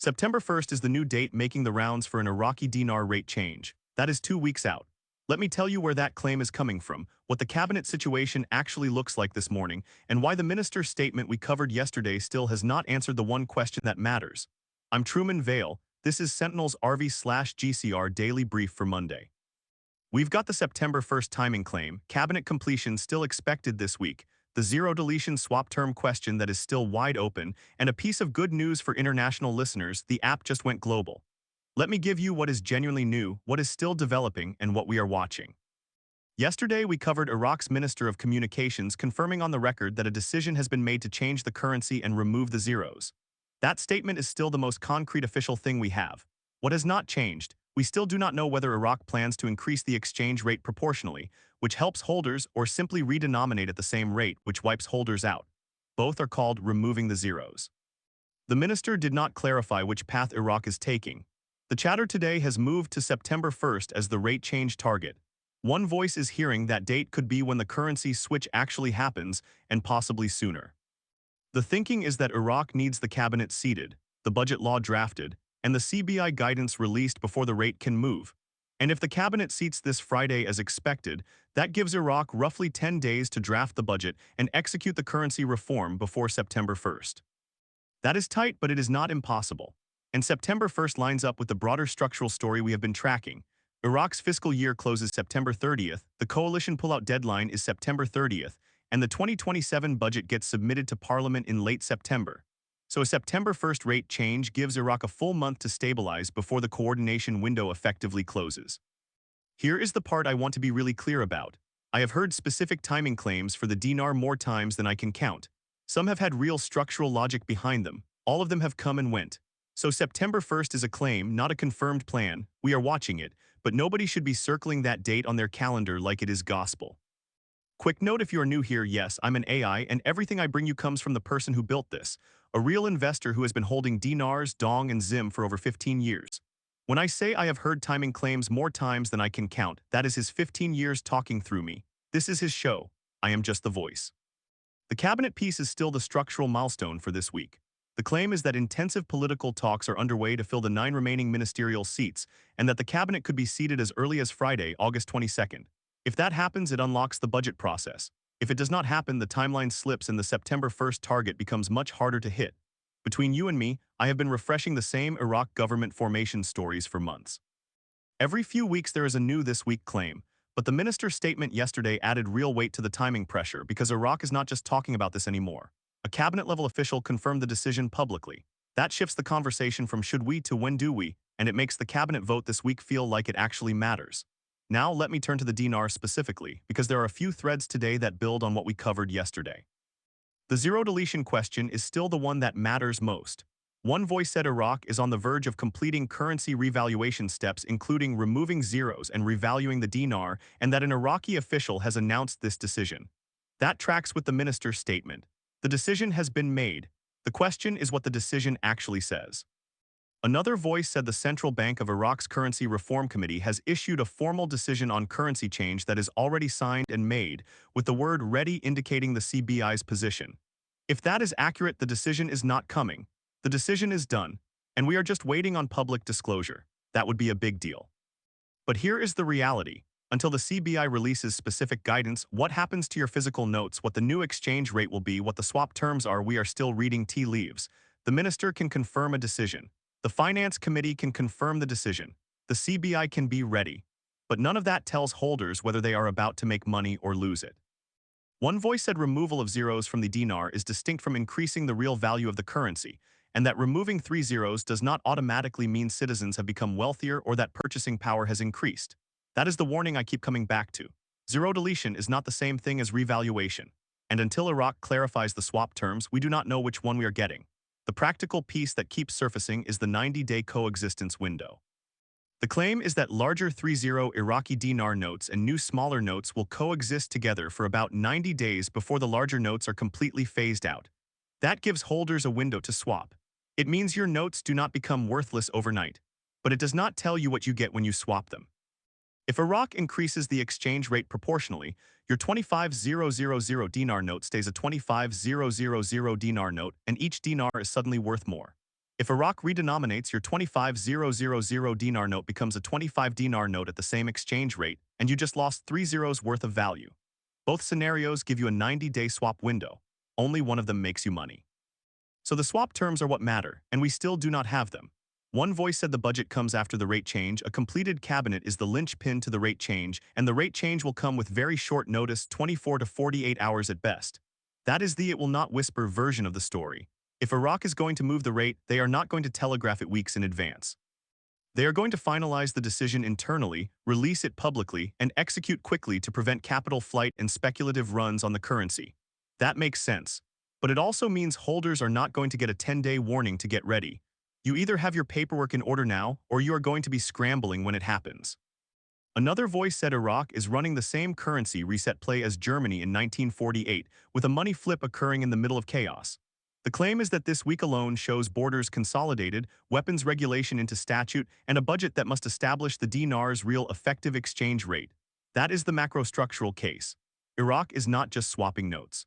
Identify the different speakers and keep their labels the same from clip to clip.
Speaker 1: September 1st is the new date making the rounds for an Iraqi dinar rate change. That is 2 weeks out. Let me tell you where that claim is coming from, what the cabinet situation actually looks like this morning, and why the minister's statement we covered yesterday still has not answered the one question that matters. I'm Truman Vale. This is Sentinel's RV/GCR Daily Brief for Monday. We've got the September 1st timing claim, cabinet completion still expected this week, the zero-deletion swap term question that is still wide open, and a piece of good news for international listeners: the app just went global. Let me give you what is genuinely new, what is still developing, and what we are watching. Yesterday, we covered Iraq's Minister of Communications confirming on the record that a decision has been made to change the currency and remove the zeros. That statement is still the most concrete official thing we have. What has not changed? We still do not know whether Iraq plans to increase the exchange rate proportionally, which helps holders, or simply redenominate at the same rate, which wipes holders out. Both are called removing the zeros. The minister did not clarify which path Iraq is taking. The chatter today has moved to September 1st as the rate change target. One voice is hearing that date could be when the currency switch actually happens, and possibly sooner. The thinking is that Iraq needs the cabinet seated, the budget law drafted, and the CBI guidance released before the rate can move. And if the cabinet seats this Friday as expected, that gives Iraq roughly 10 days to draft the budget and execute the currency reform before September 1st. That is tight, but it is not impossible. And September 1st lines up with the broader structural story we have been tracking. Iraq's fiscal year closes September 30th, the coalition pullout deadline is September 30th, and the 2027 budget gets submitted to Parliament in late September. So a September 1st rate change gives Iraq a full month to stabilize before the coordination window effectively closes. Here is the part I want to be really clear about. I have heard specific timing claims for the dinar more times than I can count. Some have had real structural logic behind them. All of them have come and went. So September 1st is a claim, not a confirmed plan. We are watching it, but nobody should be circling that date on their calendar like it is gospel. Quick note if you are new here: yes, I'm an AI, and everything I bring you comes from the person who built this, a real investor who has been holding dinars, dong, and zim for over 15 years. When I say I have heard timing claims more times than I can count, that is his 15 years talking through me. This is his show. I am just the voice. The cabinet piece is still the structural milestone for this week. The claim is that intensive political talks are underway to fill the 9 remaining ministerial seats, and that the cabinet could be seated as early as Friday, August 22nd. If that happens, it unlocks the budget process. If it does not happen, the timeline slips and the September 1st target becomes much harder to hit. Between you and me, I have been refreshing the same Iraq government formation stories for months. Every few weeks there is a new this week claim, but the minister's statement yesterday added real weight to the timing pressure because Iraq is not just talking about this anymore. A cabinet-level official confirmed the decision publicly. That shifts the conversation from should we to when do we, and it makes the cabinet vote this week feel like it actually matters. Now let me turn to the dinar specifically, because there are a few threads today that build on what we covered yesterday. The zero-deletion question is still the one that matters most. One voice said Iraq is on the verge of completing currency revaluation steps, including removing zeros and revaluing the dinar, and that an Iraqi official has announced this decision. That tracks with the minister's statement. The decision has been made. The question is what the decision actually says. Another voice said the Central Bank of Iraq's Currency Reform Committee has issued a formal decision on currency change that is already signed and made, with the word ready indicating the CBI's position. If that is accurate, the decision is not coming. The decision is done, and we are just waiting on public disclosure. That would be a big deal. But here is the reality. Until the CBI releases specific guidance, what happens to your physical notes, what the new exchange rate will be, what the swap terms are, we are still reading tea leaves. The minister can confirm a decision. The Finance Committee can confirm the decision. The CBI can be ready. But none of that tells holders whether they are about to make money or lose it. One voice said removal of zeros from the dinar is distinct from increasing the real value of the currency, and that removing 3 zeros does not automatically mean citizens have become wealthier or that purchasing power has increased. That is the warning I keep coming back to. Zero-deletion is not the same thing as revaluation. And until Iraq clarifies the swap terms, we do not know which one we are getting. The practical piece that keeps surfacing is the 90-day coexistence window. The claim is that larger 3-0 Iraqi dinar notes and new smaller notes will coexist together for about 90 days before the larger notes are completely phased out. That gives holders a window to swap. It means your notes do not become worthless overnight, but it does not tell you what you get when you swap them. If Iraq increases the exchange rate proportionally, your 25,000 dinar note stays a 25,000 dinar note, and each dinar is suddenly worth more. If Iraq redenominates, your 25,000 dinar note becomes a 25 dinar note at the same exchange rate, and you just lost 3 zeros worth of value. Both scenarios give you a 90-day swap window. Only one of them makes you money. So the swap terms are what matter, and we still do not have them. One voice said the budget comes after the rate change, a completed cabinet is the linchpin to the rate change, and the rate change will come with very short notice, 24 to 48 hours at best. That is the it will not whisper version of the story. If Iraq is going to move the rate, they are not going to telegraph it weeks in advance. They are going to finalize the decision internally, release it publicly, and execute quickly to prevent capital flight and speculative runs on the currency. That makes sense. But it also means holders are not going to get a 10-day warning to get ready. You either have your paperwork in order now, or you are going to be scrambling when it happens. Another voice said Iraq is running the same currency reset play as Germany in 1948, with a money flip occurring in the middle of chaos. The claim is that this week alone shows borders consolidated, weapons regulation into statute, and a budget that must establish the dinar's real effective exchange rate. That is the macrostructural case. Iraq is not just swapping notes.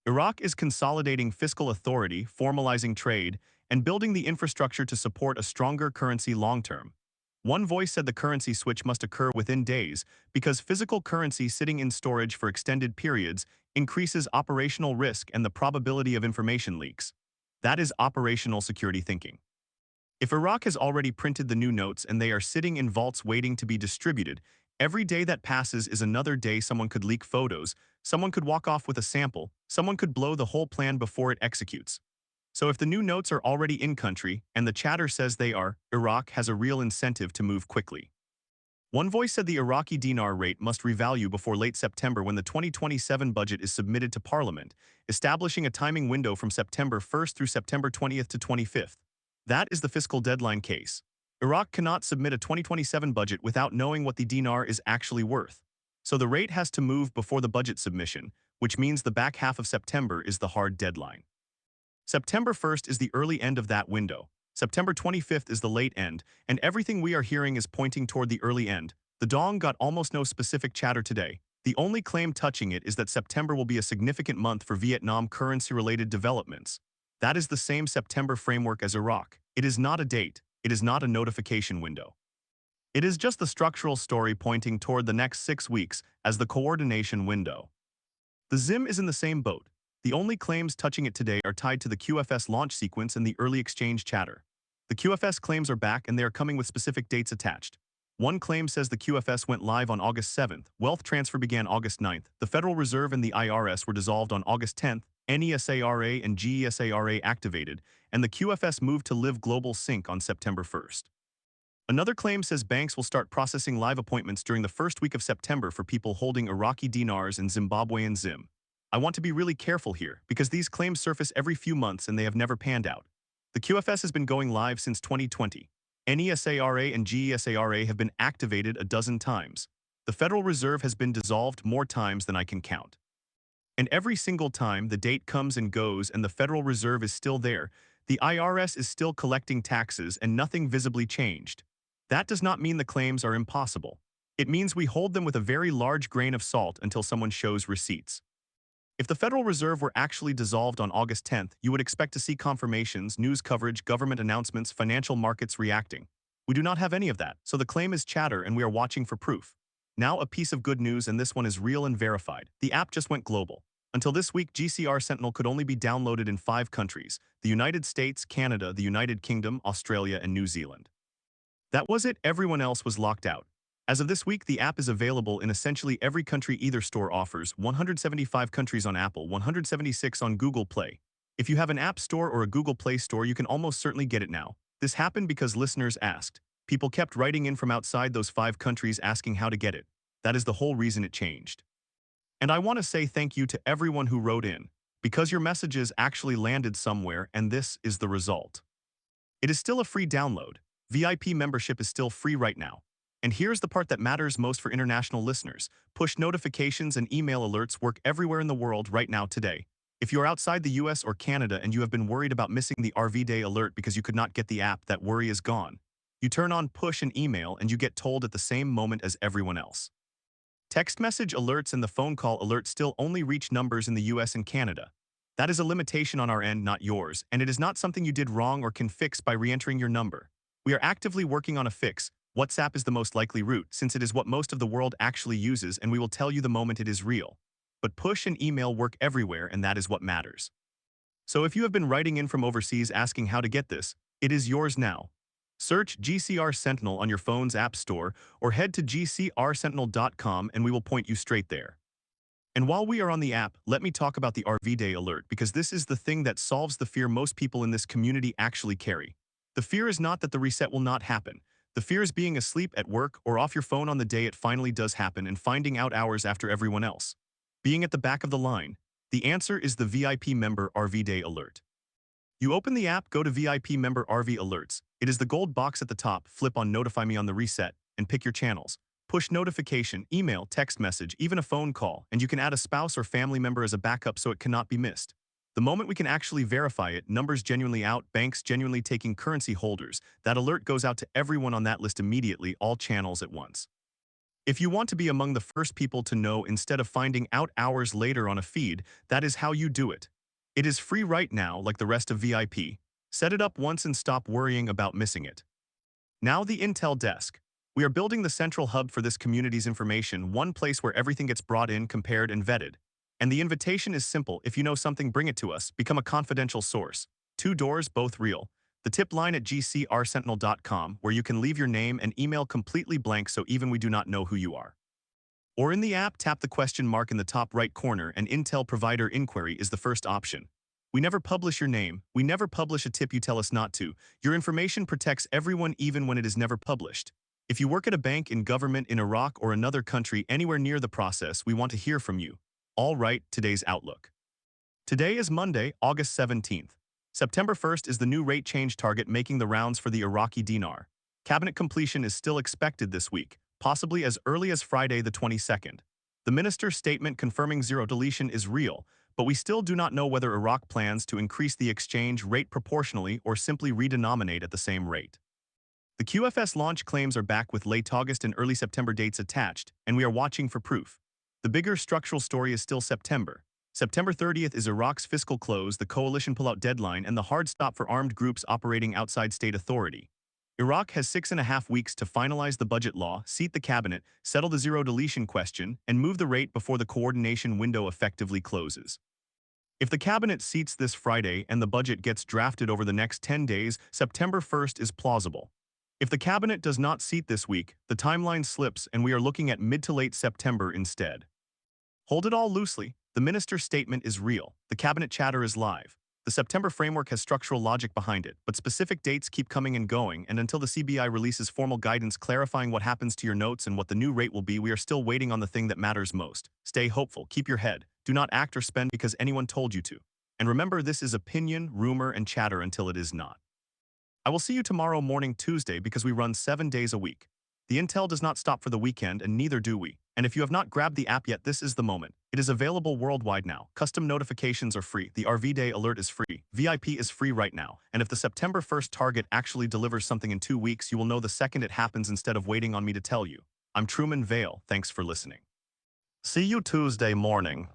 Speaker 1: Iraq is consolidating fiscal authority, formalizing trade, and building the infrastructure to support a stronger currency long-term. One voice said the currency switch must occur within days because physical currency sitting in storage for extended periods increases operational risk and the probability of information leaks. That is operational security thinking. If Iraq has already printed the new notes and they are sitting in vaults waiting to be distributed, every day that passes is another day someone could leak photos, someone could walk off with a sample, someone could blow the whole plan before it executes. So if the new notes are already in country, and the chatter says they are, Iraq has a real incentive to move quickly. One voice said the Iraqi dinar rate must revalue before late September when the 2027 budget is submitted to Parliament, establishing a timing window from September 1st through September 20th to 25th. That is the fiscal deadline case. Iraq cannot submit a 2027 budget without knowing what the dinar is actually worth. So the rate has to move before the budget submission, which means the back half of September is the hard deadline. September 1st is the early end of that window. September 25th is the late end, and everything we are hearing is pointing toward the early end. The Dong got almost no specific chatter today. The only claim touching it is that September will be a significant month for Vietnam currency-related developments. That is the same September framework as Iraq. It is not a date. It is not a notification window. It is just the structural story pointing toward the next 6 weeks as the coordination window. The Zim is in the same boat. The only claims touching it today are tied to the QFS launch sequence and the early exchange chatter. The QFS claims are back and they are coming with specific dates attached. One claim says the QFS went live on August 7th, wealth transfer began August 9th, the Federal Reserve and the IRS were dissolved on August 10th, NESARA and GESARA activated, and the QFS moved to Live Global Sync on September 1st. Another claim says banks will start processing live appointments during the first week of September for people holding Iraqi dinars and Zimbabwean Zim. I want to be really careful here because these claims surface every few months and they have never panned out. The QFS has been going live since 2020. NESARA and GESARA have been activated a dozen times. The Federal Reserve has been dissolved more times than I can count. And every single time the date comes and goes and the Federal Reserve is still there, the IRS is still collecting taxes and nothing visibly changed. That does not mean the claims are impossible. It means we hold them with a very large grain of salt until someone shows receipts. If the Federal Reserve were actually dissolved on August 10th, you would expect to see confirmations, news coverage, government announcements, financial markets reacting. We do not have any of that, so the claim is chatter and we are watching for proof. Now a piece of good news, and this one is real and verified. The app just went global. Until this week, GCR Sentinel could only be downloaded in 5 countries: the United States, Canada, the United Kingdom, Australia, and New Zealand. That was it, everyone else was locked out. As of this week, the app is available in essentially every country either store offers, 175 countries on Apple, 176 on Google Play. If you have an App Store or a Google Play Store, you can almost certainly get it now. This happened because listeners asked. People kept writing in from outside those 5 countries asking how to get it. That is the whole reason it changed. And I want to say thank you to everyone who wrote in, because your messages actually landed somewhere, and this is the result. It is still a free download. VIP membership is still free right now. And here's the part that matters most for international listeners. Push notifications and email alerts work everywhere in the world right now today. If you're outside the US or Canada and you have been worried about missing the RV Day alert because you could not get the app, that worry is gone. You turn on push and email and you get told at the same moment as everyone else. Text message alerts and the phone call alerts still only reach numbers in the US and Canada. That is a limitation on our end, not yours, and it is not something you did wrong or can fix by re-entering your number. We are actively working on a fix. WhatsApp is the most likely route since it is what most of the world actually uses, and we will tell you the moment it is real. But push and email work everywhere, and that is what matters. So if you have been writing in from overseas asking how to get this, it is yours now. Search GCR Sentinel on your phone's app store or head to gcrsentinel.com and we will point you straight there. And while we are on the app, let me talk about the RV Day alert because this is the thing that solves the fear most people in this community actually carry. The fear is not that the reset will not happen. The fear is being asleep at work or off your phone on the day it finally does happen and finding out hours after everyone else. Being at the back of the line. The answer is the VIP Member RV Day Alert. You open the app, go to VIP Member RV Alerts. It is the gold box at the top, flip on Notify Me on the reset, and pick your channels. Push notification, email, text message, even a phone call, and you can add a spouse or family member as a backup so it cannot be missed. The moment we can actually verify it, numbers genuinely out, banks genuinely taking currency holders, that alert goes out to everyone on that list immediately, all channels at once. If you want to be among the first people to know instead of finding out hours later on a feed, that is how you do it. It is free right now, like the rest of VIP. Set it up once and stop worrying about missing it. Now the Intel Desk. We are building the central hub for this community's information, one place where everything gets brought in, compared, and vetted. And the invitation is simple: if you know something, bring it to us, become a confidential source. 2 doors, both real. The tip line at gcrsentinel.com, where you can leave your name and email completely blank so even we do not know who you are. Or in the app, tap the question mark in the top right corner and Intel Provider Inquiry is the first option. We never publish your name, we never publish a tip you tell us not to. Your information protects everyone even when it is never published. If you work at a bank, in government, in Iraq, or another country anywhere near the process, we want to hear from you. All right, today's outlook. Today is Monday, August 17th. September 1st is the new rate change target making the rounds for the Iraqi Dinar. Cabinet completion is still expected this week, possibly as early as Friday the 22nd. The minister's statement confirming zero-deletion is real, but we still do not know whether Iraq plans to increase the exchange rate proportionally or simply redenominate at the same rate. The QFS launch claims are back with late August and early September dates attached, and we are watching for proof. The bigger structural story is still September. September 30th is Iraq's fiscal close, the coalition pullout deadline, and the hard stop for armed groups operating outside state authority. Iraq has 6.5 weeks to finalize the budget law, seat the cabinet, settle the zero-deletion question, and move the rate before the coordination window effectively closes. If the cabinet seats this Friday and the budget gets drafted over the next 10 days, September 1st is plausible. If the cabinet does not seat this week, the timeline slips and we are looking at mid to late September instead. Hold it all loosely. The minister's statement is real. The cabinet chatter is live. The September framework has structural logic behind it, but specific dates keep coming and going, and until the CBI releases formal guidance clarifying what happens to your notes and what the new rate will be, we are still waiting on the thing that matters most. Stay hopeful, keep your head. Do not act or spend because anyone told you to. And remember, this is opinion, rumor, and chatter until it is not. I will see you tomorrow morning, Tuesday, because we run 7 days a week. The intel does not stop for the weekend, and neither do we. And if you have not grabbed the app yet, this is the moment. It is available worldwide now. Custom notifications are free. The RV Day alert is free. VIP is free right now. And if the September 1st target actually delivers something in 2 weeks, you will know the second it happens instead of waiting on me to tell you. I'm Truman Vale. Thanks for listening. See you Tuesday morning.